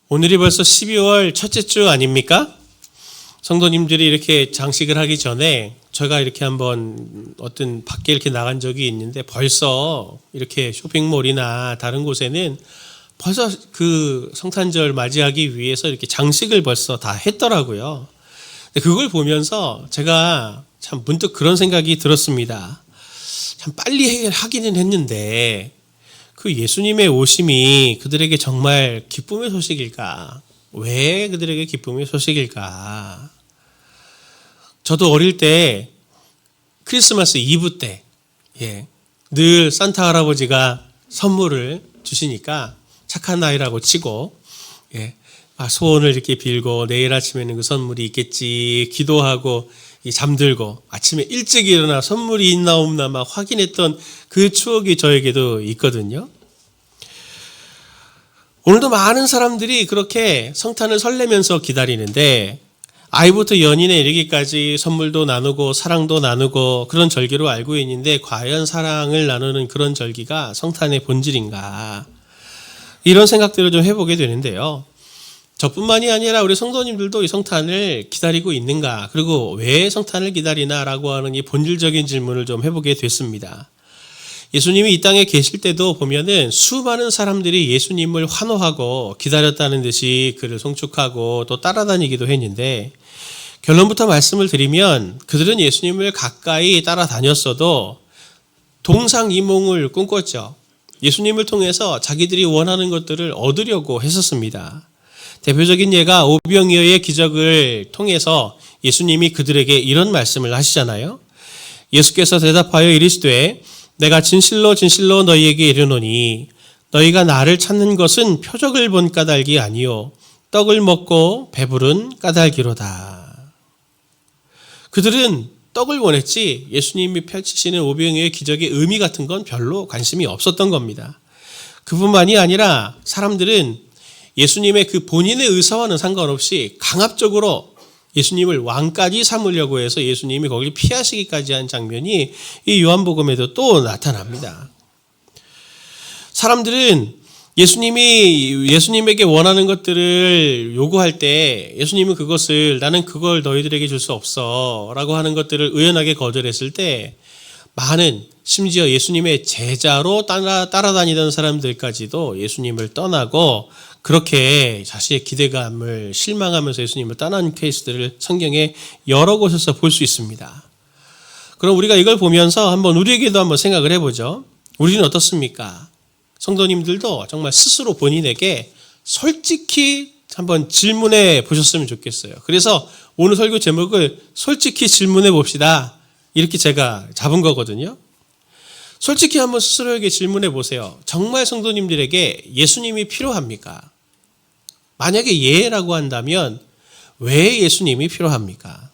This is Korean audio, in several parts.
오늘이 벌써 12월 첫째 주 아닙니까? 성도님들이 이렇게 장식을 하기 전에 제가 이렇게 한번 어떤 밖에 이렇게 나간 적이 있는데 벌써 이렇게 쇼핑몰이나 다른 곳에는 벌써 그 성탄절 맞이하기 위해서 이렇게 장식을 벌써 다 했더라고요. 근데 그걸 보면서 제가 참 문득 그런 생각이 들었습니다. 참 빨리 하기는 했는데 그 예수님의 오심이 그들에게 정말 기쁨의 소식일까? 왜 그들에게 기쁨의 소식일까? 저도 어릴 때 크리스마스 이브 때, 늘 산타 할아버지가 선물을 주시니까 착한 아이라고 치고, 소원을 이렇게 빌고 내일 아침에는 그 선물이 있겠지 기도하고 잠들고 아침에 일찍 일어나 선물이 있나 없나 막 확인했던 그 추억이 저에게도 있거든요. 오늘도 많은 사람들이 그렇게 성탄을 설레면서 기다리는데 아이부터 연인에 이르기까지 선물도 나누고 사랑도 나누고 그런 절기로 알고 있는데 과연 사랑을 나누는 그런 절기가 성탄의 본질인가? 이런 생각들을 좀 해보게 되는데요. 저뿐만이 아니라 우리 성도님들도 이 성탄을 기다리고 있는가? 그리고 왜 성탄을 기다리나라고 하는 이 본질적인 질문을 좀 해보게 됐습니다. 예수님이 이 땅에 계실 때도 보면은 수많은 사람들이 예수님을 환호하고 기다렸다는 듯이 그를 송축하고 또 따라다니기도 했는데 결론부터 말씀을 드리면 그들은 예수님을 가까이 따라다녔어도 동상이몽을 꿈꿨죠. 예수님을 통해서 자기들이 원하는 것들을 얻으려고 했었습니다. 대표적인 예가 오병이어의 기적을 통해서 예수님이 그들에게 이런 말씀을 하시잖아요. 예수께서 대답하여 이르시되 내가 진실로 진실로 너희에게 이르노니 너희가 나를 찾는 것은 표적을 본 까닭이 아니요 떡을 먹고 배부른 까닭이로다. 그들은 떡을 원했지 예수님이 펼치시는 오병이어의 기적의 의미 같은 건 별로 관심이 없었던 겁니다. 그뿐만이 아니라 사람들은 예수님의 그 본인의 의사와는 상관없이 강압적으로 예수님을 왕까지 삼으려고 해서 예수님이 거기를 피하시기까지 한 장면이 이 요한복음에도 또 나타납니다. 사람들은 예수님에게 원하는 것들을 요구할 때 예수님은 그것을 나는 그걸 너희들에게 줄 수 없어 라고 하는 것들을 의연하게 거절했을 때 많은 심지어 예수님의 제자로 따라다니던 사람들까지도 예수님을 떠나고 그렇게 자신의 기대감을 실망하면서 예수님을 떠난 케이스들을 성경에 여러 곳에서 볼 수 있습니다. 그럼 우리가 이걸 보면서 우리에게도 한번 생각을 해보죠. 우리는 어떻습니까? 성도님들도 정말 스스로 본인에게 솔직히 한번 질문해 보셨으면 좋겠어요. 그래서 오늘 설교 제목을 솔직히 질문해 봅시다. 이렇게 제가 잡은 거거든요. 솔직히 한번 스스로에게 질문해 보세요. 정말 성도님들에게 예수님이 필요합니까? 만약에 예라고 한다면 왜 예수님이 필요합니까?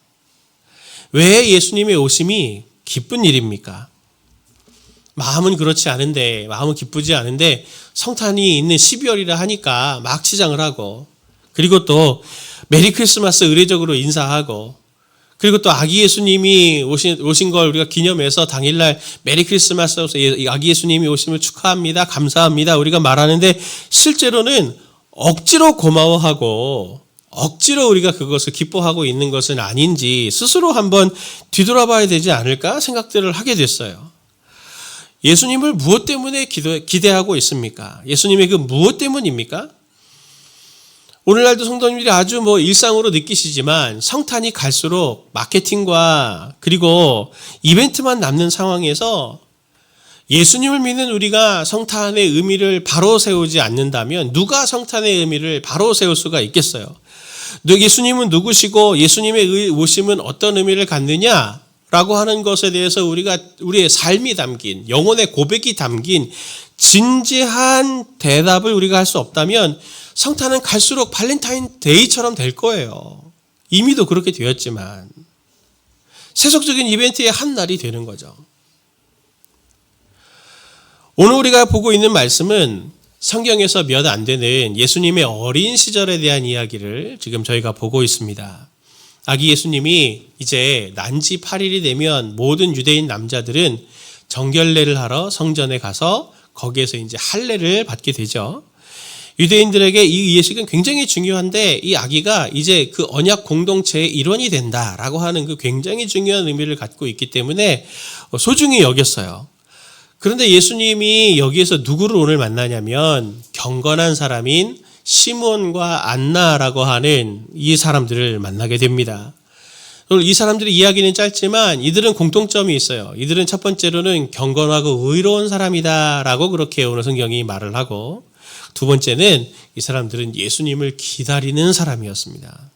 왜 예수님의 오심이 기쁜 일입니까? 마음은 그렇지 않은데, 마음은 기쁘지 않은데 성탄이 있는 12월이라 하니까 막 치장을 하고 그리고 또 메리 크리스마스 의례적으로 인사하고 그리고 또 아기 예수님이 오신 걸 우리가 기념해서 당일날 메리 크리스마스 아기 예수님이 오심을 축하합니다. 감사합니다. 우리가 말하는데 실제로는 억지로 고마워하고 억지로 우리가 그것을 기뻐하고 있는 것은 아닌지 스스로 한번 뒤돌아봐야 되지 않을까 생각들을 하게 됐어요. 예수님을 무엇 때문에 기대하고 있습니까? 예수님의 그 무엇 때문입니까? 오늘날도 성도님들이 아주 일상으로 느끼시지만 성탄이 갈수록 마케팅과 그리고 이벤트만 남는 상황에서 예수님을 믿는 우리가 성탄의 의미를 바로 세우지 않는다면 누가 성탄의 의미를 바로 세울 수가 있겠어요? 예수님은 누구시고 예수님의 오심은 어떤 의미를 갖느냐라고 하는 것에 대해서 우리의 삶이 담긴 영혼의 고백이 담긴 진지한 대답을 우리가 할 수 없다면 성탄은 갈수록 발렌타인데이처럼 될 거예요. 이미도 그렇게 되었지만 세속적인 이벤트의 한 날이 되는 거죠. 오늘 우리가 보고 있는 말씀은 성경에서 몇 안 되는 예수님의 어린 시절에 대한 이야기를 지금 저희가 보고 있습니다. 아기 예수님이 이제 난지 8일이 되면 모든 유대인 남자들은 정결례를 하러 성전에 가서 거기에서 이제 할례를 받게 되죠. 유대인들에게 이 예식은 굉장히 중요한데 이 아기가 이제 그 언약 공동체의 일원이 된다라고 하는 그 굉장히 중요한 의미를 갖고 있기 때문에 소중히 여겼어요. 그런데 예수님이 여기에서 누구를 오늘 만나냐면 경건한 사람인 시몬과 안나라고 하는 이 사람들을 만나게 됩니다. 이 사람들의 이야기는 짧지만 이들은 공통점이 있어요. 이들은 첫 번째로는 경건하고 의로운 사람이다라고 그렇게 오늘 성경이 말을 하고, 두 번째는 이 사람들은 예수님을 기다리는 사람이었습니다.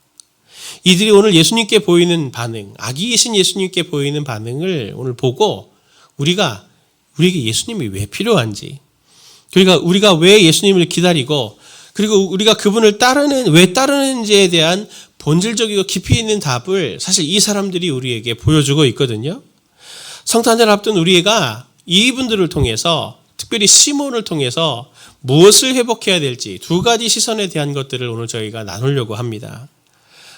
이들이 오늘 예수님께 보이는 반응, 아기이신 예수님께 보이는 반응을 오늘 보고 우리에게 예수님이 왜 필요한지, 그러니까 우리가 왜 예수님을 기다리고 그리고 우리가 그분을 왜 따르는지에 대한 본질적이고 깊이 있는 답을 사실 이 사람들이 우리에게 보여주고 있거든요. 성탄절 앞둔 우리가 이분들을 통해서, 특별히 시몬을 통해서 무엇을 회복해야 될지 두 가지 시선에 대한 것들을 오늘 저희가 나누려고 합니다.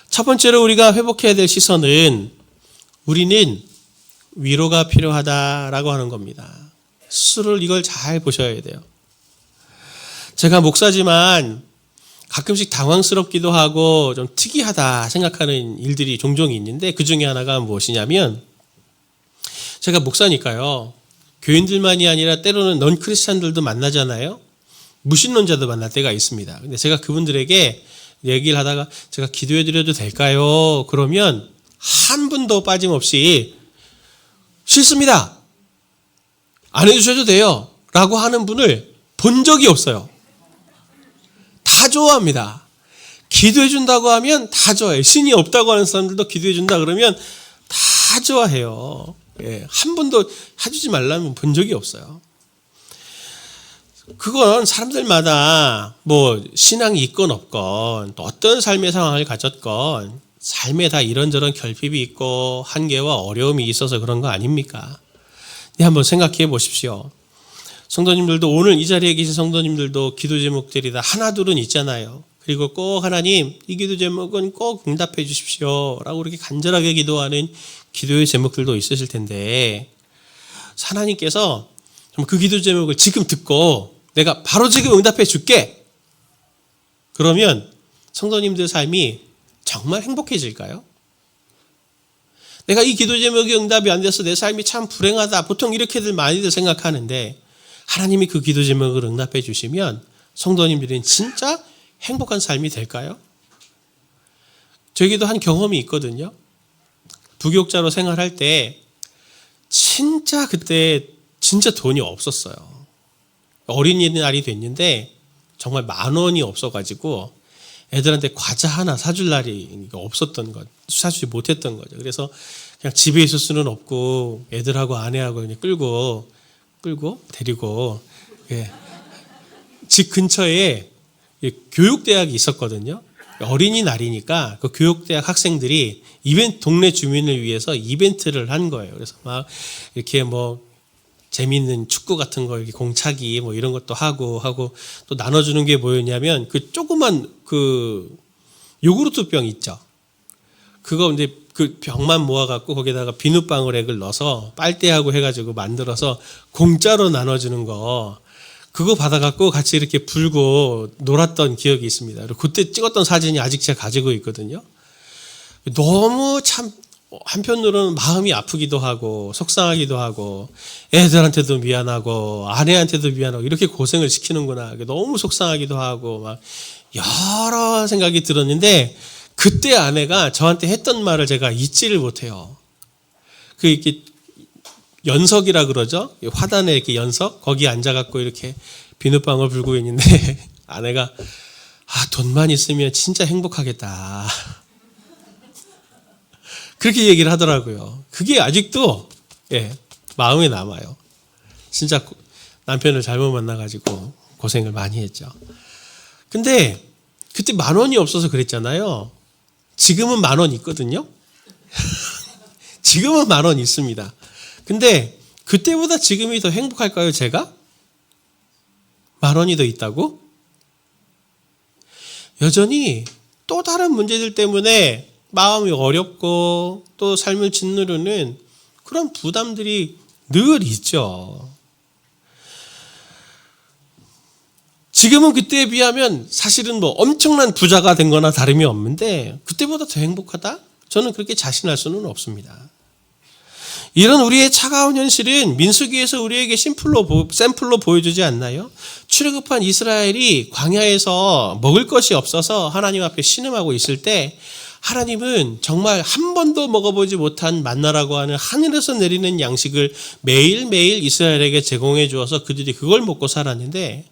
첫 번째로 우리가 회복해야 될 시선은 우리는 위로가 필요하다라고 하는 겁니다. 스스로 이걸 잘 보셔야 돼요. 제가 목사지만 가끔씩 당황스럽기도 하고 좀 특이하다 생각하는 일들이 종종 있는데 그 중에 하나가 무엇이냐면, 제가 목사니까요. 교인들만이 아니라 때로는 넌 크리스찬들도 만나잖아요. 무신론자도 만날 때가 있습니다. 근데 제가 그분들에게 얘기를 하다가 제가 기도해 드려도 될까요? 그러면 한 분도 빠짐없이 싫습니다. 안 해주셔도 돼요. 라고 하는 분을 본 적이 없어요. 다 좋아합니다. 기도해 준다고 하면 다 좋아해요. 신이 없다고 하는 사람들도 기도해 준다 그러면 다 좋아해요. 예, 한 번도 해주지 말라는 본 적이 없어요. 그건 사람들마다 뭐 신앙이 있건 없건 또 어떤 삶의 상황을 가졌건 삶에 다 이런저런 결핍이 있고 한계와 어려움이 있어서 그런 거 아닙니까? 네, 한번 생각해 보십시오. 성도님들도, 오늘 이 자리에 계신 성도님들도 기도 제목들이 다 하나둘은 있잖아요. 그리고 꼭 하나님 이 기도 제목은 꼭 응답해 주십시오 라고 그렇게 간절하게 기도하는 기도의 제목들도 있으실 텐데, 하나님께서 그 기도 제목을 지금 듣고 내가 바로 지금 응답해 줄게, 그러면 성도님들 삶이 정말 행복해질까요? 내가 이 기도 제목이 응답이 안 돼서 내 삶이 참 불행하다, 보통 이렇게들 많이들 생각하는데, 하나님이 그 기도 제목을 응답해 주시면 성도님들은 진짜 행복한 삶이 될까요? 저에게도 한 경험이 있거든요. 부교육자로 생활할 때 그때 진짜 돈이 없었어요. 어린이날이 됐는데 정말 10,000원이 없어가지고 애들한테 과자 하나 사줄 날이 없었던 것, 사주지 못했던 거죠. 그래서 그냥 집에 있을 수는 없고 애들하고 아내하고 그냥 데리고, 예, 집 근처에 교육대학이 있었거든요. 어린이날이니까 그 교육대학 학생들이 동네 주민을 위해서 이벤트를 한 거예요. 그래서 막 이렇게 뭐 재미있는 축구 같은 거, 이렇게 공차기 뭐 이런 것도 하고 또 나눠주는 게 뭐였냐면 그 조그만 그 요구르트 병 있죠. 그거 이제 그 병만 모아갖고 거기다가 비눗방울액을 넣어서 빨대하고 해가지고 만들어서 공짜로 나눠주는 거, 그거 받아갖고 같이 이렇게 불고 놀았던 기억이 있습니다. 그리고 그때 찍었던 사진이 아직 제가 가지고 있거든요. 너무 참 한편으로는 마음이 아프기도 하고 속상하기도 하고 애들한테도 미안하고 아내한테도 미안하고 이렇게 고생을 시키는구나, 너무 속상하기도 하고 막 여러 생각이 들었는데, 그때 아내가 저한테 했던 말을 제가 잊지를 못해요. 이렇게 연석이라 그러죠. 화단에 이렇게 연석, 거기 앉아갖고 이렇게 비눗방울 불고 있는데 아내가 돈만 있으면 진짜 행복하겠다, 그렇게 얘기를 하더라고요. 그게 아직도 마음에 남아요. 진짜 남편을 잘못 만나가지고 고생을 많이 했죠. 근데 그때 10,000원이 없어서 그랬잖아요. 지금은 10,000원 있거든요. 지금은 10,000원 있습니다. 근데 그때보다 지금이 더 행복할까요, 제가? 10,000원이 더 있다고? 여전히 또 다른 문제들 때문에 마음이 어렵고 또 삶을 짓누르는 그런 부담들이 늘 있죠. 지금은 그때에 비하면 사실은 뭐 엄청난 부자가 된 거나 다름이 없는데 그때보다 더 행복하다? 저는 그렇게 자신할 수는 없습니다. 이런 우리의 차가운 현실은 민수기에서 우리에게 샘플로 보여주지 않나요? 출애굽한 이스라엘이 광야에서 먹을 것이 없어서 하나님 앞에 신음하고 있을 때 하나님은 정말 한 번도 먹어보지 못한 만나라고 하는 하늘에서 내리는 양식을 매일매일 이스라엘에게 제공해 주어서 그들이 그걸 먹고 살았는데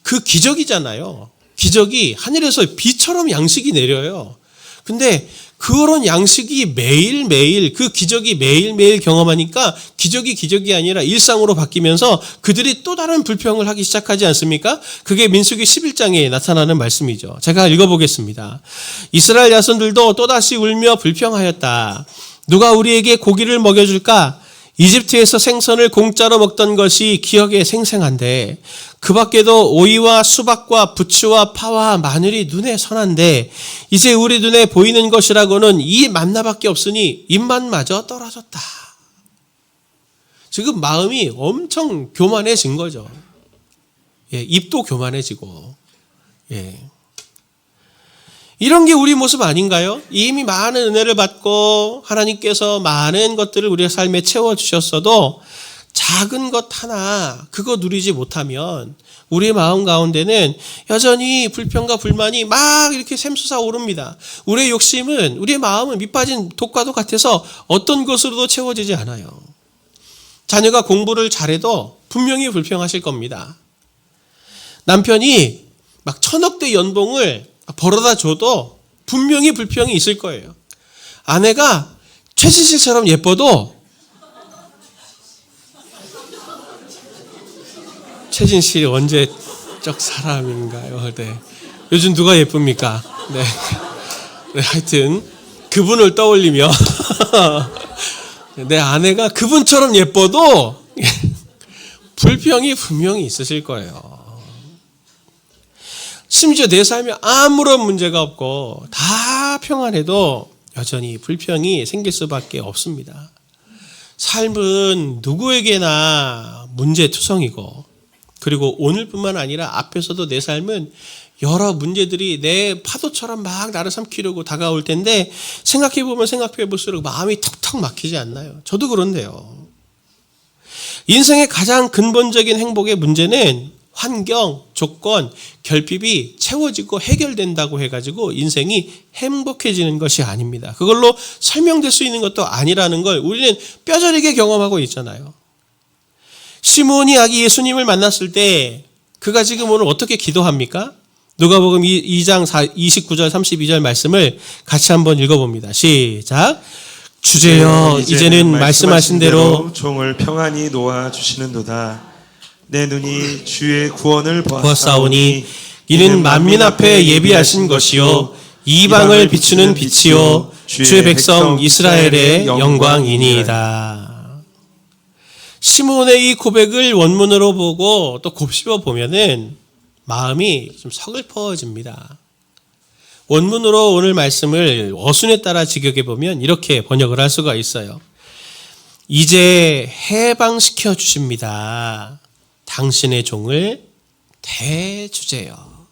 그 기적이잖아요. 기적이 하늘에서 비처럼 양식이 내려요. 근데 그런 양식이 매일매일 그 기적이 매일매일 경험하니까 기적이 아니라 일상으로 바뀌면서 그들이 또 다른 불평을 하기 시작하지 않습니까? 그게 민수기 11장에 나타나는 말씀이죠. 제가 읽어보겠습니다. 이스라엘 자손들도 또다시 울며 불평하였다. 누가 우리에게 고기를 먹여줄까? 이집트에서 생선을 공짜로 먹던 것이 기억에 생생한데 그 밖에도 오이와 수박과 부추와 파와 마늘이 눈에 선한데 이제 우리 눈에 보이는 것이라고는 이 만나밖에 없으니 입맛마저 떨어졌다. 지금 마음이 엄청 교만해진 거죠. 입도 교만해지고. 이런 게 우리 모습 아닌가요? 이미 많은 은혜를 받고 하나님께서 많은 것들을 우리의 삶에 채워주셨어도 작은 것 하나 그거 누리지 못하면 우리의 마음 가운데는 여전히 불평과 불만이 막 이렇게 샘솟아 오릅니다. 우리의 욕심은 우리의 마음은 밑빠진 독과도 같아서 어떤 것으로도 채워지지 않아요. 자녀가 공부를 잘해도 분명히 불평하실 겁니다. 남편이 막 1000억대 연봉을 벌어다 줘도 분명히 불평이 있을 거예요. 아내가 최진실처럼 예뻐도 최진실이 언제적 사람인가요? 네. 요즘 누가 예쁩니까? 네. 하여튼 그분을 떠올리며 내 아내가 그분처럼 예뻐도 불평이 분명히 있으실 거예요. 심지어 내 삶에 아무런 문제가 없고 다 평안해도 여전히 불평이 생길 수밖에 없습니다. 삶은 누구에게나 문제투성이고 그리고 오늘뿐만 아니라 앞에서도 내 삶은 여러 문제들이 내 파도처럼 막 나를 삼키려고 다가올 텐데 생각해보면 생각해볼수록 마음이 턱턱 막히지 않나요? 저도 그런데요. 인생의 가장 근본적인 행복의 문제는 환경, 조건, 결핍이 채워지고 해결된다고 해가지고 인생이 행복해지는 것이 아닙니다. 그걸로 설명될 수 있는 것도 아니라는 걸 우리는 뼈저리게 경험하고 있잖아요. 시므온이 아기 예수님을 만났을 때 그가 지금 오늘 어떻게 기도합니까? 누가복음 2장 29절 32절 말씀을 같이 한번 읽어봅니다. 시작. 주제여 이제는 말씀하신 대로 종을 평안히 놓아주시는도다. 내 눈이 주의 구원을 보았사오니 이는 만민 앞에 예비하신 것이요 이방을 비추는 빛이요 주의 백성 이스라엘의 영광이니이다. 시므온의 이 고백을 원문으로 보고 또 곱씹어 보면은 마음이 좀 서글퍼집니다. 원문으로 오늘 말씀을 어순에 따라 직역해 보면 이렇게 번역을 할 수가 있어요. 이제 해방시켜 주십니다. 당신의 종을 대주제여.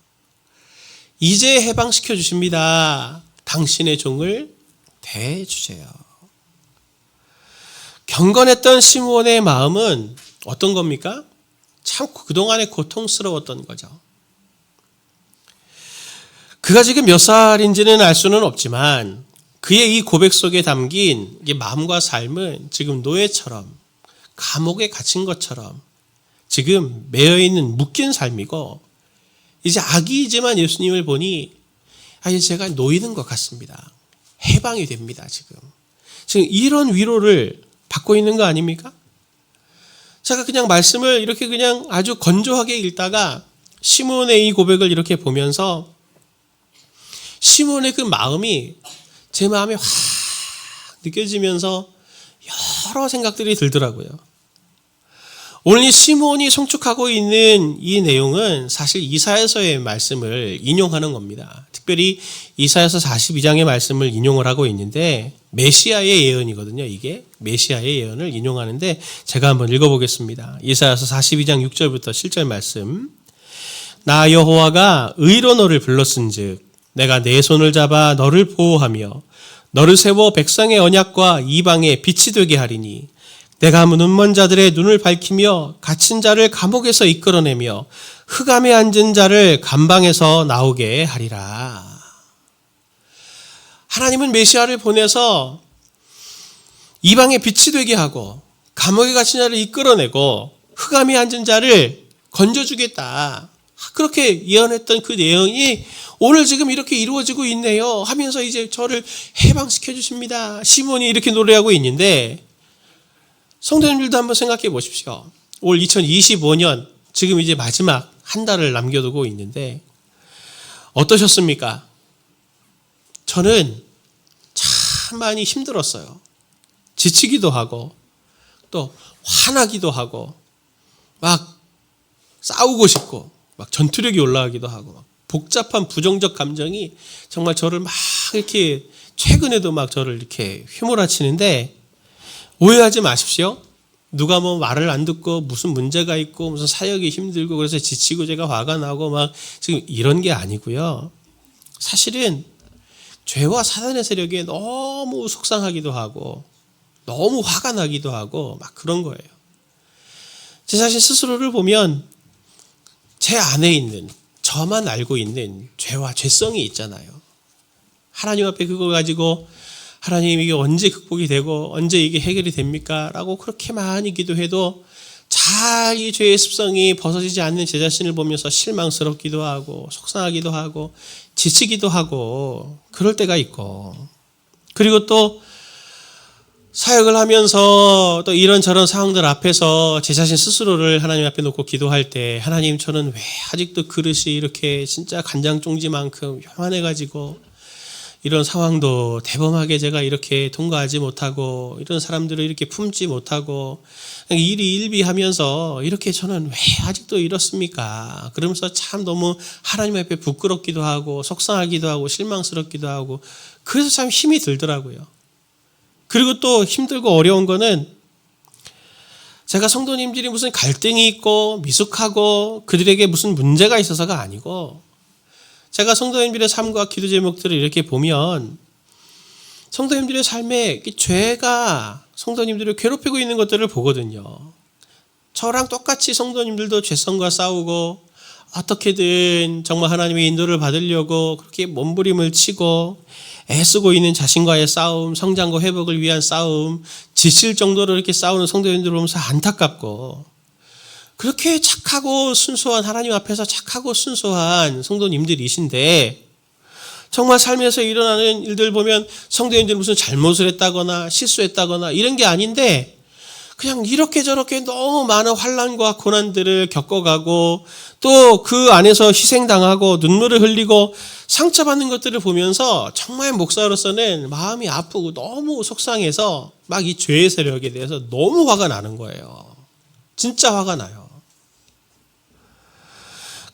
이제 해방시켜 주십니다. 당신의 종을 대주제여. 경건했던 시므온의 마음은 어떤 겁니까? 참 그동안에 고통스러웠던 거죠. 그가 지금 몇 살인지는 알 수는 없지만 그의 이 고백 속에 담긴 이 마음과 삶은 지금 노예처럼 감옥에 갇힌 것처럼 지금 매여있는 묶인 삶이고 이제 아기이지만 예수님을 보니 이제 제가 놓이는 것 같습니다. 해방이 됩니다. 지금 이런 위로를 받고 있는 거 아닙니까? 제가 그냥 말씀을 이렇게 그냥 아주 건조하게 읽다가 시므온의 이 고백을 이렇게 보면서 시므온의 그 마음이 제 마음에 확 느껴지면서 여러 생각들이 들더라고요. 오늘 이 시므온이 송축하고 있는 이 내용은 사실 이사야서의 말씀을 인용하는 겁니다. 특별히 이사야서 42장의 말씀을 인용을 하고 있는데 메시아의 예언이거든요. 이게 메시아의 예언을 인용하는데 제가 한번 읽어보겠습니다. 이사야서 42장 6절부터 7절 말씀. 나 여호와가 의로 너를 불렀은즉 내가 내 손을 잡아 너를 보호하며 너를 세워 백성의 언약과 이방의 빛이 되게 하리니 내가 눈먼 자들의 눈을 밝히며 갇힌 자를 감옥에서 이끌어내며 흑암에 앉은 자를 감방에서 나오게 하리라. 하나님은 메시아를 보내서 이방의 빛이 되게 하고 감옥에 갇힌 자를 이끌어내고 흑암에 앉은 자를 건져주겠다. 그렇게 예언했던 그 내용이 오늘 지금 이렇게 이루어지고 있네요 하면서 이제 저를 해방시켜 주십니다. 시몬이 이렇게 노래하고 있는데, 성도님들도 한번 생각해 보십시오. 올 2025년 지금 이제 마지막 한 달을 남겨두고 있는데 어떠셨습니까? 저는 참 많이 힘들었어요. 지치기도 하고 또 화나기도 하고 막 싸우고 싶고 막 전투력이 올라가기도 하고 막 복잡한 부정적 감정이 정말 저를 막 이렇게 최근에도 막 저를 이렇게 휘몰아치는데, 오해하지 마십시오. 누가 뭐 말을 안 듣고 무슨 문제가 있고 무슨 사역이 힘들고 그래서 지치고 제가 화가 나고 막 지금 이런 게 아니고요. 사실은 죄와 사단의 세력에 너무 속상하기도 하고 너무 화가 나기도 하고 막 그런 거예요. 제 자신 스스로를 보면 제 안에 있는, 저만 알고 있는 죄와 죄성이 있잖아요. 하나님 앞에 그걸 가지고 하나님 이게 언제 극복이 되고 언제 이게 해결이 됩니까? 라고 그렇게 많이 기도해도 잘 이 죄의 습성이 벗어지지 않는 제 자신을 보면서 실망스럽기도 하고 속상하기도 하고 지치기도 하고 그럴 때가 있고, 그리고 또 사역을 하면서 또 이런저런 상황들 앞에서 제 자신 스스로를 하나님 앞에 놓고 기도할 때, 하나님 저는 왜 아직도 그릇이 이렇게 진짜 간장종지만큼 요만해가지고 이런 상황도 대범하게 제가 이렇게 통과하지 못하고 이런 사람들을 이렇게 품지 못하고 일이 일비하면서 이렇게 저는 왜 아직도 이렇습니까? 그러면서 참 너무 하나님 앞에 부끄럽기도 하고 속상하기도 하고 실망스럽기도 하고 그래서 참 힘이 들더라고요. 그리고 또 힘들고 어려운 거는 제가 성도님들이 무슨 갈등이 있고 미숙하고 그들에게 무슨 문제가 있어서가 아니고, 제가 성도님들의 삶과 기도 제목들을 이렇게 보면 성도님들의 삶에 죄가 성도님들을 괴롭히고 있는 것들을 보거든요. 저랑 똑같이 성도님들도 죄성과 싸우고 어떻게든 정말 하나님의 인도를 받으려고 그렇게 몸부림을 치고 애쓰고 있는 자신과의 싸움, 성장과 회복을 위한 싸움, 지칠 정도로 이렇게 싸우는 성도님들을 보면서 안타깝고, 그렇게 착하고 순수한, 하나님 앞에서 착하고 순수한 성도님들이신데 정말 삶에서 일어나는 일들 보면 성도님들이 무슨 잘못을 했다거나 실수했다거나 이런 게 아닌데 그냥 이렇게 저렇게 너무 많은 환난과 고난들을 겪어가고 또 그 안에서 희생당하고 눈물을 흘리고 상처받는 것들을 보면서 정말 목사로서는 마음이 아프고 너무 속상해서 막 이 죄의 세력에 대해서 너무 화가 나는 거예요. 진짜 화가 나요.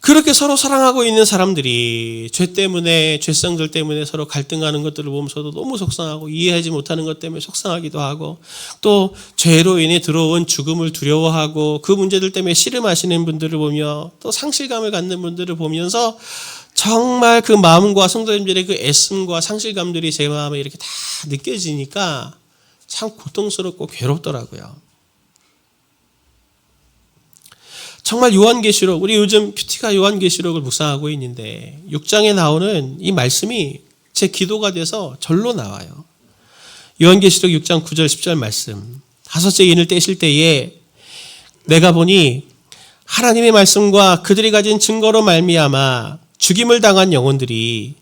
그렇게 서로 사랑하고 있는 사람들이 죄 때문에, 죄성들 때문에 서로 갈등하는 것들을 보면서도 너무 속상하고 이해하지 못하는 것 때문에 속상하기도 하고 또 죄로 인해 들어온 죽음을 두려워하고 그 문제들 때문에 씨름하시는 분들을 보며 또 상실감을 갖는 분들을 보면서 정말 그 마음과 성도님들의 그 애씀과 상실감들이 제 마음에 이렇게 다 느껴지니까 참 고통스럽고 괴롭더라고요. 정말 요한계시록, 우리 요즘 큐티가 요한계시록을 묵상하고 있는데 6장에 나오는 이 말씀이 제 기도가 돼서 절로 나와요. 요한계시록 6장 9절 10절 말씀. 다섯째 인을 떼실 때에 내가 보니 하나님의 말씀과 그들이 가진 증거로 말미암아 죽임을 당한 영혼들이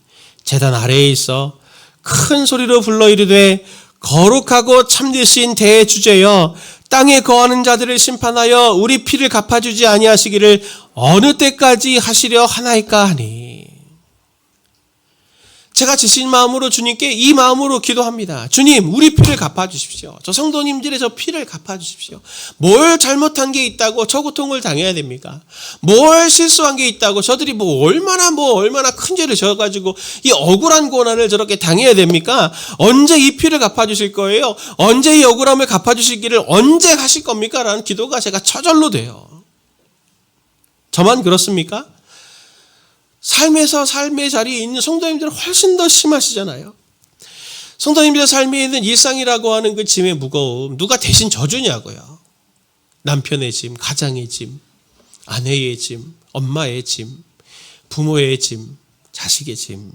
제단 아래에 있어 큰 소리로 불러 이르되 거룩하고 참되신 대주제여 땅에 거하는 자들을 심판하여 우리 피를 갚아주지 아니하시기를 어느 때까지 하시려 하나이까 하니. 제가 지친 마음으로 주님께 이 마음으로 기도합니다. 주님, 우리 피를 갚아주십시오. 저 성도님들의 저 피를 갚아주십시오. 뭘 잘못한 게 있다고 저 고통을 당해야 됩니까? 뭘 실수한 게 있다고 저들이 얼마나 큰 죄를 져가지고 이 억울한 고난을 저렇게 당해야 됩니까? 언제 이 피를 갚아주실 거예요? 언제 이 억울함을 갚아주시기를 언제 하실 겁니까? 라는 기도가 제가 저절로 돼요. 저만 그렇습니까? 삶의 자리에 있는 성도님들은 훨씬 더 심하시잖아요. 성도님들의 삶에 있는 일상이라고 하는 그 짐의 무거움, 누가 대신 져주냐고요. 남편의 짐, 가장의 짐, 아내의 짐, 엄마의 짐, 부모의 짐, 자식의 짐.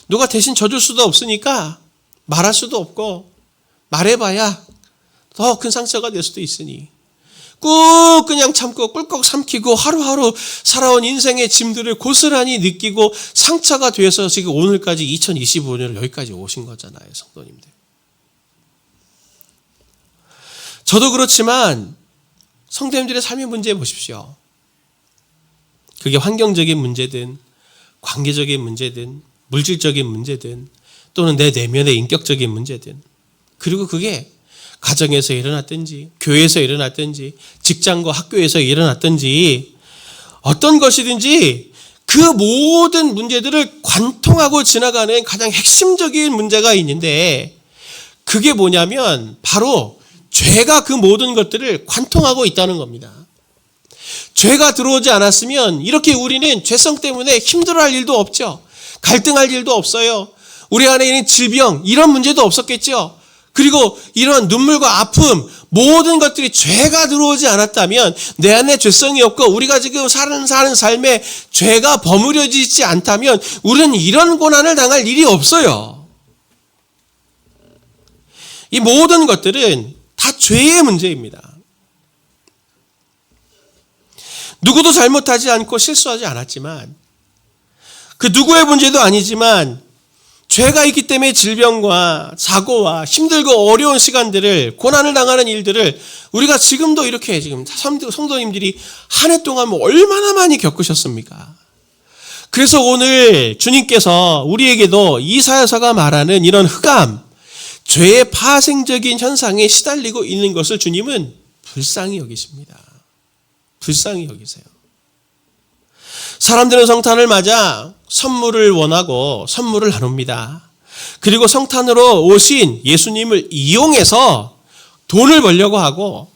누가 대신 져줄 수도 없으니까 말할 수도 없고, 말해봐야 더 큰 상처가 될 수도 있으니 꾹 그냥 참고 꿀꺽 삼키고 하루하루 살아온 인생의 짐들을 고스란히 느끼고 상처가 돼서 지금 오늘까지 2025년을 여기까지 오신 거잖아요, 성도님들. 저도 그렇지만 성도님들의 삶의 문제 보십시오. 그게 환경적인 문제든 관계적인 문제든 물질적인 문제든 또는 내 내면의 인격적인 문제든, 그리고 그게 가정에서 일어났든지 교회에서 일어났든지 직장과 학교에서 일어났든지 어떤 것이든지 그 모든 문제들을 관통하고 지나가는 가장 핵심적인 문제가 있는데, 그게 뭐냐면 바로 죄가 그 모든 것들을 관통하고 있다는 겁니다. 죄가 들어오지 않았으면 이렇게 우리는 죄성 때문에 힘들어할 일도 없죠. 갈등할 일도 없어요. 우리 안에 있는 질병, 이런 문제도 없었겠죠. 그리고 이런 눈물과 아픔, 모든 것들이 죄가 들어오지 않았다면 내 안에 죄성이 없고 우리가 지금 사는 삶에 죄가 버무려지지 않다면 우리는 이런 고난을 당할 일이 없어요. 이 모든 것들은 다 죄의 문제입니다. 누구도 잘못하지 않고 실수하지 않았지만, 그 누구의 문제도 아니지만 죄가 있기 때문에 질병과 사고와 힘들고 어려운 시간들을, 고난을 당하는 일들을 우리가 지금도 이렇게 지금 성도님들이 한 해 동안 얼마나 많이 겪으셨습니까? 그래서 오늘 주님께서 우리에게도 이사야서가 말하는 이런 흑암, 죄의 파생적인 현상에 시달리고 있는 것을 주님은 불쌍히 여기십니다. 불쌍히 여기세요. 사람들은 성탄을 맞아 선물을 원하고 선물을 나눕니다. 그리고 성탄으로 오신 예수님을 이용해서 돈을 벌려고 하고,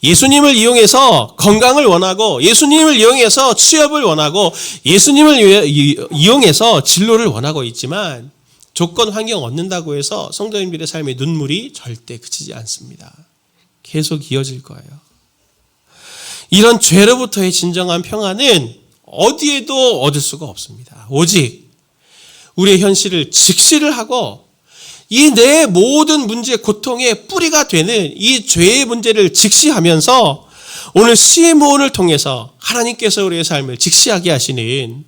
예수님을 이용해서 건강을 원하고, 예수님을 이용해서 취업을 원하고, 예수님을 이용해서 진로를 원하고 있지만 조건 환경 얻는다고 해서 성도님들의 삶의 눈물이 절대 그치지 않습니다. 계속 이어질 거예요. 이런 죄로부터의 진정한 평안은 어디에도 얻을 수가 없습니다. 오직 우리의 현실을 직시를 하고 이 내 모든 문제, 고통의 뿌리가 되는 이 죄의 문제를 직시하면서 오늘 시몬을 통해서 하나님께서 우리의 삶을 직시하게 하시는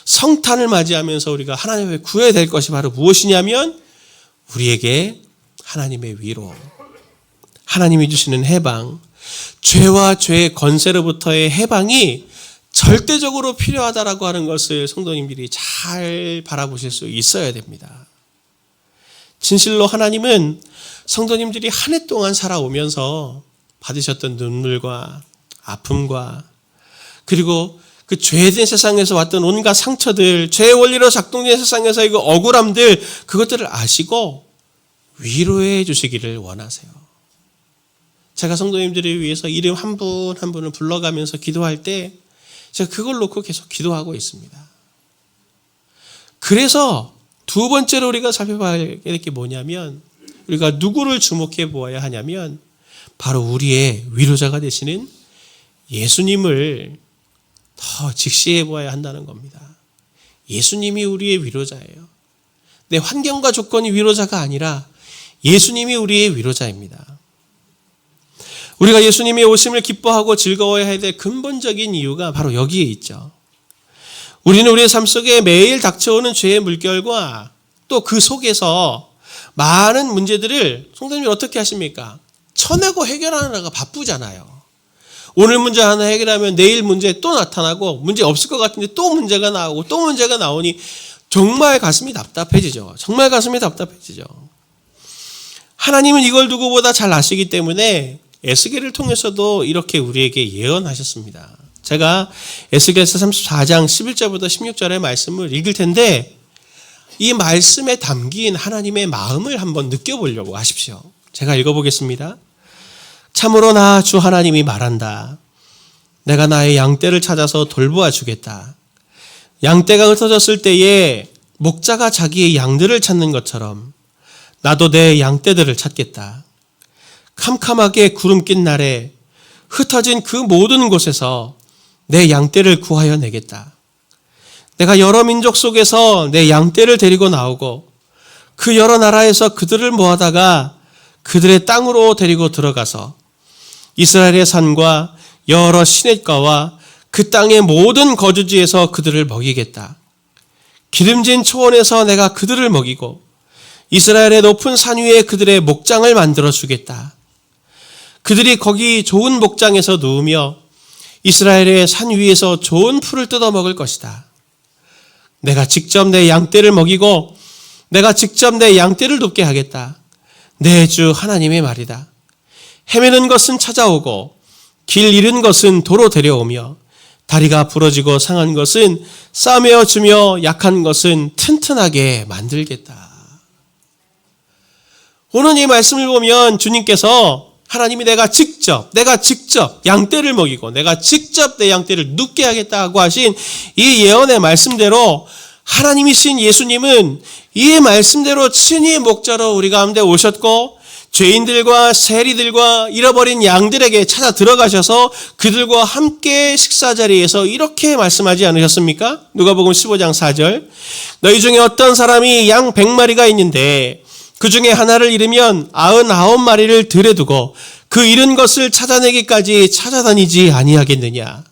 성탄을 맞이하면서 우리가 하나님을 구해야 될 것이 바로 무엇이냐면, 우리에게 하나님의 위로, 하나님이 주시는 해방, 죄와 죄의 권세로부터의 해방이 절대적으로 필요하다라고 하는 것을 성도님들이 잘 바라보실 수 있어야 됩니다. 진실로 하나님은 성도님들이 한 해 동안 살아오면서 받으셨던 눈물과 아픔과, 그리고 그 죄된 세상에서 왔던 온갖 상처들, 죄의 원리로 작동된 세상에서 이거 억울함들, 그것들을 아시고 위로해 주시기를 원하세요. 제가 성도님들을 위해서 이름 한 분 한 분을 불러가면서 기도할 때 제가 그걸 놓고 계속 기도하고 있습니다. 그래서 두 번째로 우리가 살펴봐야 될 게 뭐냐면, 우리가 누구를 주목해 보아야 하냐면 바로 우리의 위로자가 되시는 예수님을 더 직시해 보아야 한다는 겁니다. 예수님이 우리의 위로자예요. 내 환경과 조건이 위로자가 아니라 예수님이 우리의 위로자입니다. 우리가 예수님의 오심을 기뻐하고 즐거워해야 될 근본적인 이유가 바로 여기에 있죠. 우리는 우리의 삶 속에 매일 닥쳐오는 죄의 물결과 또 그 속에서 많은 문제들을 성도님이 어떻게 하십니까? 쳐내고 해결하느라가 바쁘잖아요. 오늘 문제 하나 해결하면 내일 문제 또 나타나고, 문제 없을 것 같은데 또 문제가 나오고 또 문제가 나오니 정말 가슴이 답답해지죠. 정말 가슴이 답답해지죠. 하나님은 이걸 누구보다 잘 아시기 때문에 에스겔을 통해서도 이렇게 우리에게 예언하셨습니다. 제가 에스겔서 34장 11절부터 16절의 말씀을 읽을 텐데, 이 말씀에 담긴 하나님의 마음을 한번 느껴보려고 하십시오. 제가 읽어보겠습니다. 참으로 나 주 하나님이 말한다. 내가 나의 양떼를 찾아서 돌보아 주겠다. 양떼가 흩어졌을 때에 목자가 자기의 양들을 찾는 것처럼 나도 내 양떼들을 찾겠다. 캄캄하게 구름 낀 날에 흩어진 그 모든 곳에서 내 양떼를 구하여 내겠다. 내가 여러 민족 속에서 내 양떼를 데리고 나오고 그 여러 나라에서 그들을 모아다가 그들의 땅으로 데리고 들어가서 이스라엘의 산과 여러 시냇가와 그 땅의 모든 거주지에서 그들을 먹이겠다. 기름진 초원에서 내가 그들을 먹이고 이스라엘의 높은 산 위에 그들의 목장을 만들어 주겠다. 그들이 거기 좋은 목장에서 누우며 이스라엘의 산 위에서 좋은 풀을 뜯어 먹을 것이다. 내가 직접 내 양떼를 먹이고 내가 직접 내 양떼를 돕게 하겠다. 내 주 하나님의 말이다. 헤매는 것은 찾아오고 길 잃은 것은 도로 데려오며 다리가 부러지고 상한 것은 싸매어 주며 약한 것은 튼튼하게 만들겠다. 오늘 이 말씀을 보면 주님께서 하나님이 내가 직접 양떼를 먹이고 내가 직접 내 양떼를 눕게 하겠다고 하신 이 예언의 말씀대로 하나님이신 예수님은 이 말씀대로 친히 목자로 우리 가운데 오셨고 죄인들과 세리들과 잃어버린 양들에게 찾아 들어가셔서 그들과 함께 식사 자리에서 이렇게 말씀하지 않으셨습니까? 누가복음 15장 4절 너희 중에 어떤 사람이 양 100마리가 있는데 그 중에 하나를 잃으면 99마리를 들에 두고 그 잃은 것을 찾아내기까지 찾아다니지 아니하겠느냐.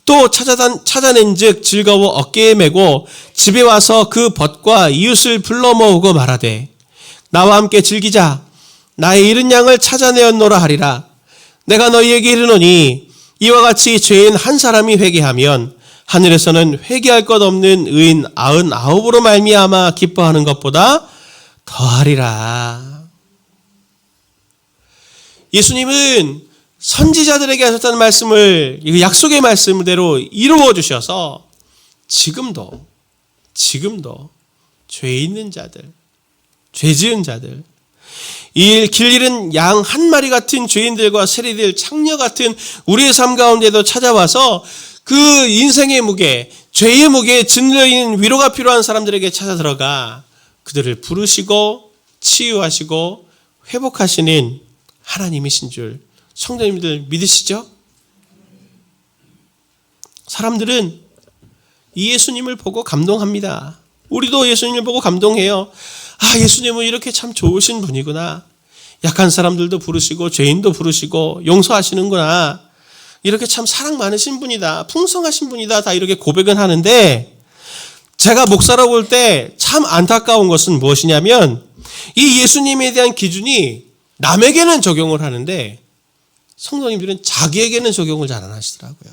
또 찾아낸즉 즐거워 어깨에 메고 집에 와서 그 벗과 이웃을 불러 모으고 말하되 나와 함께 즐기자. 나의 잃은 양을 찾아내었노라 하리라. 내가 너희에게 이르노니 이와 같이 죄인 한 사람이 회개하면 하늘에서는 회개할 것 없는 의인 99으로 말미암아 기뻐하는 것보다 더하리라. 예수님은 선지자들에게 하셨다는 말씀을 약속의 말씀대로 이루어 주셔서 지금도 죄 있는 자들, 죄 지은 자들, 길 잃은 양 한 마리 같은 죄인들과 세리들, 창녀 같은 우리의 삶 가운데도 찾아와서 그 인생의 무게, 죄의 무게에 짓눌려 있는 위로가 필요한 사람들에게 찾아 들어가 그들을 부르시고 치유하시고 회복하시는 하나님이신 줄 성도님들 믿으시죠? 사람들은 이 예수님을 보고 감동합니다. 우리도 예수님을 보고 감동해요. 아, 예수님은 이렇게 참 좋으신 분이구나. 약한 사람들도 부르시고 죄인도 부르시고 용서하시는구나. 이렇게 참 사랑 많으신 분이다. 풍성하신 분이다. 다 이렇게 고백은 하는데 제가 목사로 볼 때 참 안타까운 것은 무엇이냐면 이 예수님에 대한 기준이 남에게는 적용을 하는데 성도님들은 자기에게는 적용을 잘 안 하시더라고요.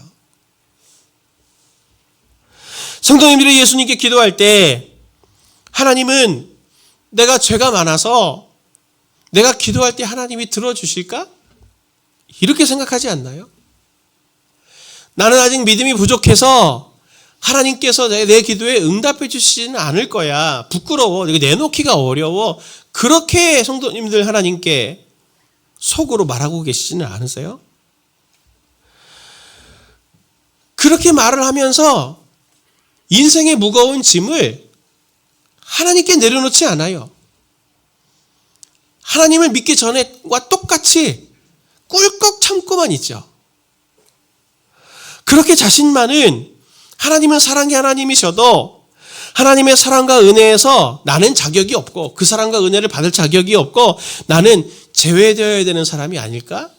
성도님들이 예수님께 기도할 때 하나님은 내가 죄가 많아서 내가 기도할 때 하나님이 들어주실까? 이렇게 생각하지 않나요? 나는 아직 믿음이 부족해서 하나님께서 내 기도에 응답해 주시지는 않을 거야. 부끄러워. 이거 내놓기가 어려워. 그렇게 성도님들 하나님께 속으로 말하고 계시지는 않으세요? 그렇게 말을 하면서 인생의 무거운 짐을 하나님께 내려놓지 않아요. 하나님을 믿기 전에와 똑같이 꿀꺽 참고만 있죠. 그렇게 자신만은 하나님은 사랑의 하나님이셔도 하나님의 사랑과 은혜에서 나는 자격이 없고 그 사랑과 은혜를 받을 자격이 없고 나는 제외되어야 되는 사람이 아닐까?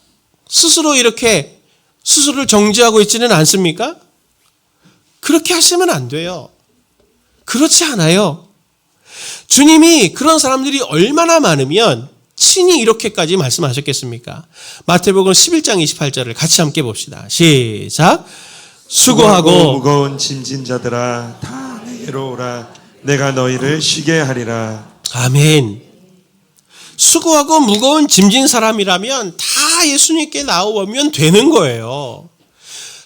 스스로 이렇게 스스로를 정죄하고 있지는 않습니까? 그렇게 하시면 안 돼요. 그렇지 않아요. 주님이 그런 사람들이 얼마나 많으면 친히 이렇게까지 말씀하셨겠습니까? 마태복음 11장 28절을 같이 함께 봅시다. 시작. 수고하고 무거운 짐진 자들아 다 내게로 오라. 내가 너희를 쉬게 하리라. 아멘. 수고하고 무거운 짐진 사람이라면 다 예수님께 나오면 되는 거예요.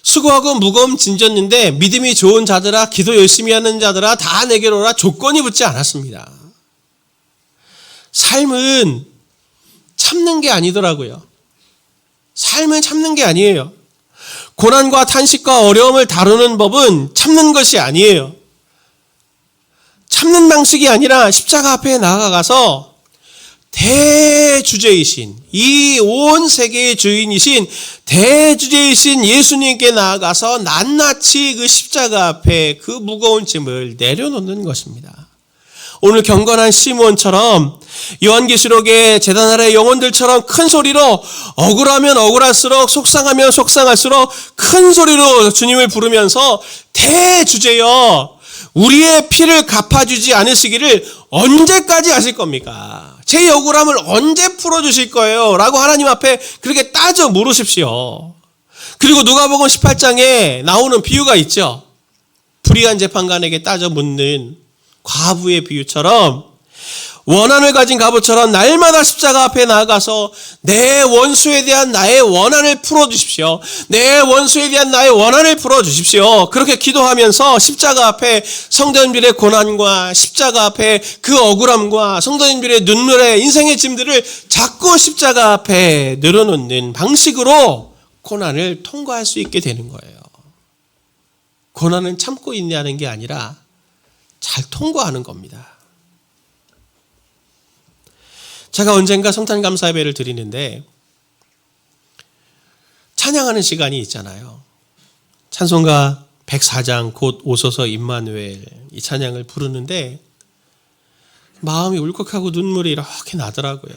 수고하고 무거운 짐 졌는데 믿음이 좋은 자들아, 기도 열심히 하는 자들아 다 내게로 오라 조건이 붙지 않았습니다. 삶은 참는 게 아니더라고요. 삶은 참는 게 아니에요. 고난과 탄식과 어려움을 다루는 법은 참는 것이 아니에요. 참는 방식이 아니라 십자가 앞에 나아가서 대주제이신, 이 온 세계의 주인이신 대주제이신 예수님께 나아가서 낱낱이 그 십자가 앞에 그 무거운 짐을 내려놓는 것입니다. 오늘 경건한 시므온처럼 요한계시록의 제단 아래 영혼들처럼 큰 소리로 억울하면 억울할수록 속상하면 속상할수록 큰 소리로 주님을 부르면서 대주제여 우리의 피를 갚아주지 않으시기를 언제까지 하실 겁니까? 제 억울함을 언제 풀어주실 거예요? 라고 하나님 앞에 그렇게 따져 물으십시오. 그리고 누가복음 18장에 나오는 비유가 있죠. 불의한 재판관에게 따져 묻는 과부의 비유처럼 원한을 가진 과부처럼 날마다 십자가 앞에 나아가서 내 원수에 대한 나의 원한을 풀어주십시오. 내 원수에 대한 나의 원한을 풀어주십시오. 그렇게 기도하면서 십자가 앞에 성도님들의 고난과 십자가 앞에 그 억울함과 성도님들의 눈물의 인생의 짐들을 자꾸 십자가 앞에 늘어놓는 방식으로 고난을 통과할 수 있게 되는 거예요. 고난은 참고 있냐는 게 아니라 잘 통과하는 겁니다. 제가 언젠가 성탄감사 예배를 드리는데 찬양하는 시간이 있잖아요. 찬송가 104장 곧 오소서 임마누엘 이 찬양을 부르는데 마음이 울컥하고 눈물이 이렇게 나더라고요.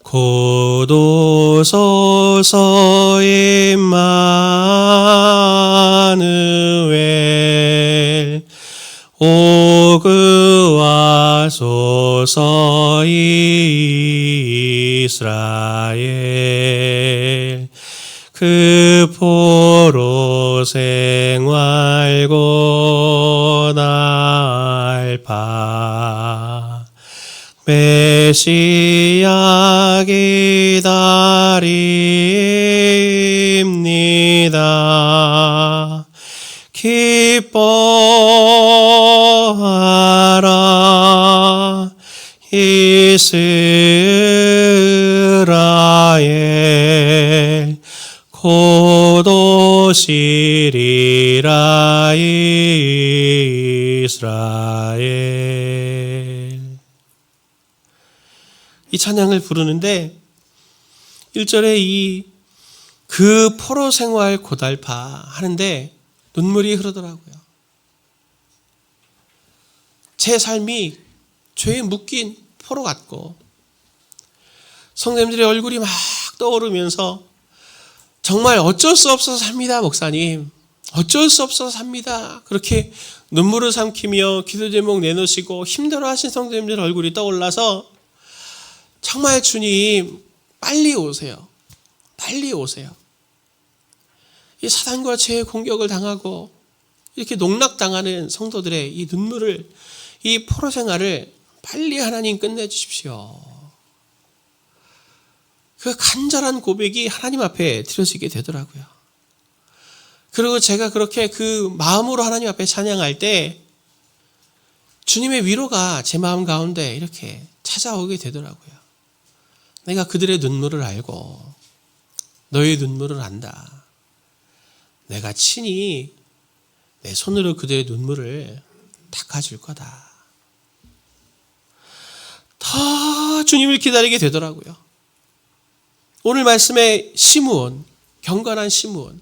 곧 오소서 임마누엘 오그와소서 이스라엘 그 포로 생활고 날파 메시아 기다립니다. 기뻐하라 이스라엘 곧 오시리라 이스라엘. 이 찬양을 부르는데 1절에 그 포로 생활 고달파 하는데 눈물이 흐르더라고요. 제 삶이 죄에 묶인 포로 같고 성도님들의 얼굴이 막 떠오르면서 정말 어쩔 수 없어서 삽니다, 목사님. 어쩔 수 없어서 삽니다. 그렇게 눈물을 삼키며 기도 제목 내놓으시고 힘들어하신 성도님들 얼굴이 떠올라서 정말 주님 빨리 오세요. 빨리 오세요. 이 사단과 죄의 공격을 당하고 이렇게 농락당하는 성도들의 이 눈물을, 이 포로 생활을 빨리 하나님 끝내주십시오. 그 간절한 고백이 하나님 앞에 드려지게 되더라고요. 그리고 제가 그렇게 그 마음으로 하나님 앞에 찬양할 때 주님의 위로가 제 마음 가운데 이렇게 찾아오게 되더라고요. 내가 그들의 눈물을 알고 너의 눈물을 안다. 내가 친히 내 손으로 그들의 눈물을 닦아줄 거다. 더 주님을 기다리게 되더라고요. 오늘 말씀에 시므온, 경건한 시므온,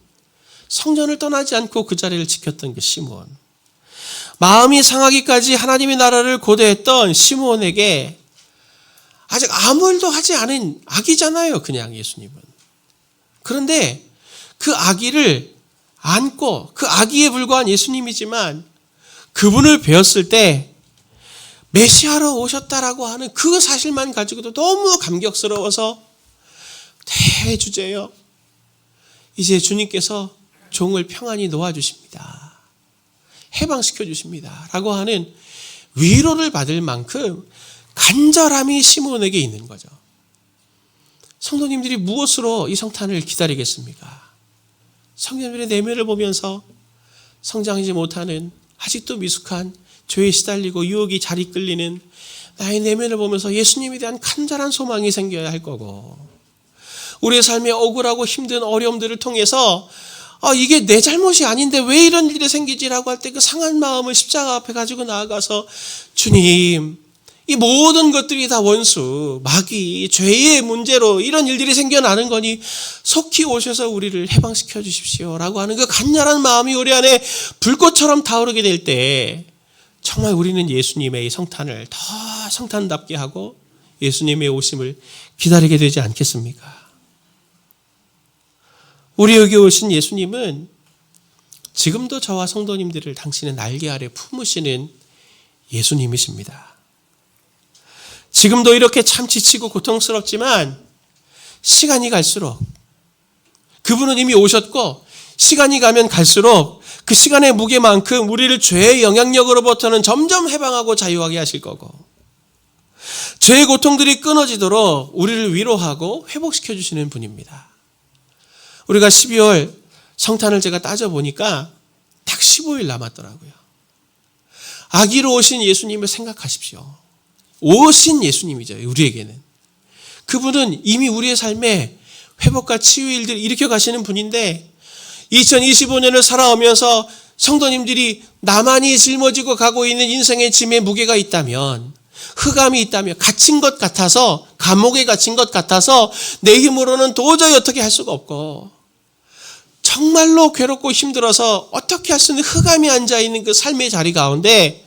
성전을 떠나지 않고 그 자리를 지켰던 그 시므온, 마음이 상하기까지 하나님의 나라를 고대했던 시므온에게 아직 아무 일도 하지 않은 아기잖아요, 그냥 예수님은. 그런데 그 아기를 안고 그 아기에 불과한 예수님이지만 그분을 배웠을 때 메시아로 오셨다라고 하는 그 사실만 가지고도 너무 감격스러워서 대주제여 이제 주님께서 종을 평안히 놓아주십니다. 해방시켜 주십니다. 라고 하는 위로를 받을 만큼 간절함이 시므온에게 있는 거죠. 성도님들이 무엇으로 이 성탄을 기다리겠습니까? 성도님들의 내면을 보면서 성장하지 못하는 아직도 미숙한 죄에 시달리고 유혹이 잘 이끌리는 나의 내면을 보면서 예수님에 대한 간절한 소망이 생겨야 할 거고, 우리의 삶에 억울하고 힘든 어려움들을 통해서 이게 내 잘못이 아닌데 왜 이런 일이 생기지라고 할 때 그 상한 마음을 십자가 앞에 가지고 나아가서 주님, 이 모든 것들이 다 원수, 마귀, 죄의 문제로 이런 일들이 생겨나는 거니 속히 오셔서 우리를 해방시켜 주십시오라고 하는 그 간절한 마음이 우리 안에 불꽃처럼 타오르게 될 때 정말 우리는 예수님의 이 성탄을 더 성탄답게 하고 예수님의 오심을 기다리게 되지 않겠습니까? 우리에게 오신 예수님은 지금도 저와 성도님들을 당신의 날개 아래 품으시는 예수님이십니다. 지금도 이렇게 참 지치고 고통스럽지만 시간이 갈수록 그분은 이미 오셨고 시간이 가면 갈수록 그 시간의 무게만큼 우리를 죄의 영향력으로부터는 점점 해방하고 자유하게 하실 거고 죄의 고통들이 끊어지도록 우리를 위로하고 회복시켜 주시는 분입니다. 우리가 12월 성탄을 제가 따져보니까 딱 15일 남았더라고요. 아기로 오신 예수님을 생각하십시오. 오신 예수님이죠. 우리에게는. 그분은 이미 우리의 삶에 회복과 치유 일들을 일으켜 가시는 분인데 2025년을 살아오면서 성도님들이 나만이 짊어지고 가고 있는 인생의 짐의 무게가 있다면 흑암이 있다면 갇힌 것 같아서 감옥에 갇힌 것 같아서 내 힘으로는 도저히 어떻게 할 수가 없고 정말로 괴롭고 힘들어서 어떻게 할 수 있는 흑암이 앉아있는 그 삶의 자리 가운데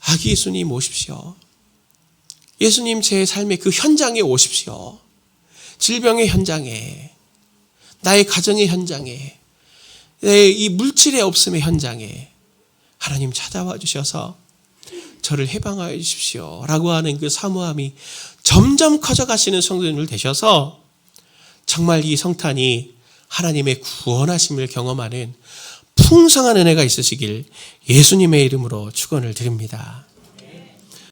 아기 예수님 오십시오. 예수님 제 삶의 그 현장에 오십시오. 질병의 현장에, 나의 가정의 현장에, 내 이 물질의 없음의 현장에 하나님 찾아와 주셔서 저를 해방하여 주십시오 라고 하는 그 사모함이 점점 커져가시는 성도님들 되셔서 정말 이 성탄이 하나님의 구원하심을 경험하는 풍성한 은혜가 있으시길 예수님의 이름으로 축원을 드립니다.